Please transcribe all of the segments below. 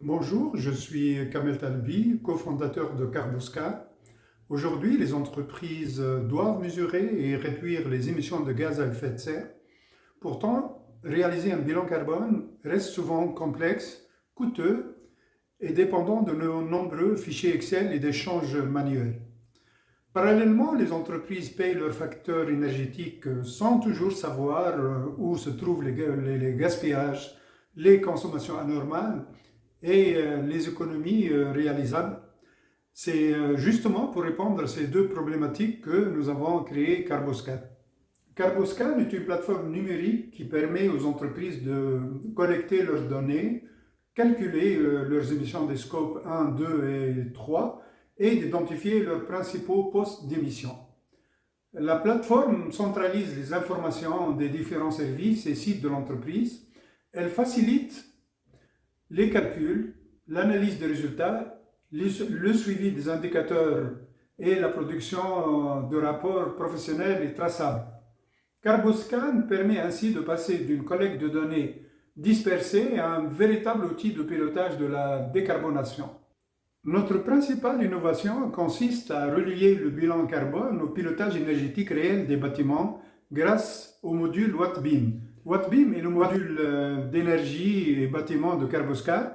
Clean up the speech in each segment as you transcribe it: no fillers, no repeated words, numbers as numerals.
Bonjour, je suis Kamel Talbi, cofondateur de Carbosca. Aujourd'hui, les entreprises doivent mesurer et réduire les émissions de gaz à effet de serre. Pourtant, réaliser un bilan carbone reste souvent complexe, coûteux et dépendant de nos nombreux fichiers Excel et d'échanges manuels. Parallèlement, les entreprises payent leurs facteurs énergétiques sans toujours savoir où se trouvent les gaspillages, les consommations anormales et les économies réalisables. C'est justement pour répondre à ces deux problématiques que nous avons créé Carboscan. Carboscan est une plateforme numérique qui permet aux entreprises de collecter leurs données, calculer leurs émissions des scopes 1, 2 et 3 et d'identifier leurs principaux postes d'émission. La plateforme centralise les informations des différents services et sites de l'entreprise. Elle facilite les calculs, l'analyse des résultats, le suivi des indicateurs et la production de rapports professionnels et traçables. Carboscan permet ainsi de passer d'une collecte de données dispersée à un véritable outil de pilotage de la décarbonation. Notre principale innovation consiste à relier le bilan carbone au pilotage énergétique réel des bâtiments grâce au module Wattbeam. Wattbeam est le module d'énergie et bâtiment de Carboscan.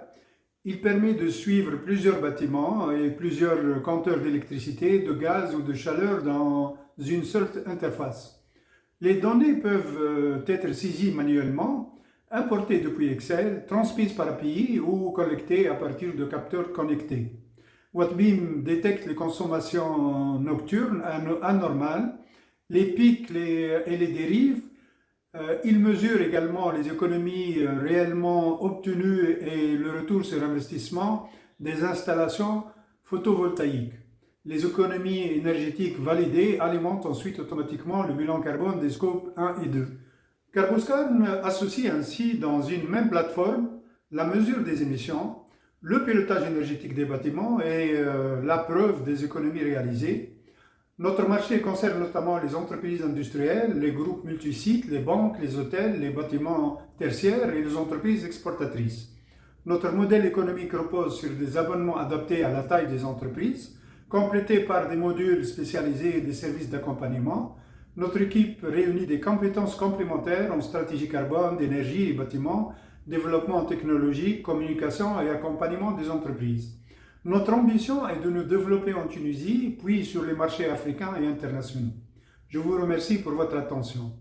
Il permet de suivre plusieurs bâtiments et plusieurs compteurs d'électricité, de gaz ou de chaleur dans une seule interface. Les données peuvent être saisies manuellement, importées depuis Excel, transmises par API ou collectées à partir de capteurs connectés. Wattbeam détecte les consommations nocturnes anormales, les pics et les dérives. Il mesure également les économies réellement obtenues et le retour sur investissement des installations photovoltaïques. Les économies énergétiques validées alimentent ensuite automatiquement le bilan carbone des scopes 1 et 2. Carboscan associe ainsi dans une même plateforme la mesure des émissions, le pilotage énergétique des bâtiments et la preuve des économies réalisées. Notre marché concerne notamment les entreprises industrielles, les groupes multisites, les banques, les hôtels, les bâtiments tertiaires et les entreprises exportatrices. Notre modèle économique repose sur des abonnements adaptés à la taille des entreprises, complétés par des modules spécialisés et des services d'accompagnement. Notre équipe réunit des compétences complémentaires en stratégie carbone, d'énergie et bâtiments, développement technologique, communication et accompagnement des entreprises. Notre ambition est de nous développer en Tunisie, puis sur les marchés africains et internationaux. Je vous remercie pour votre attention.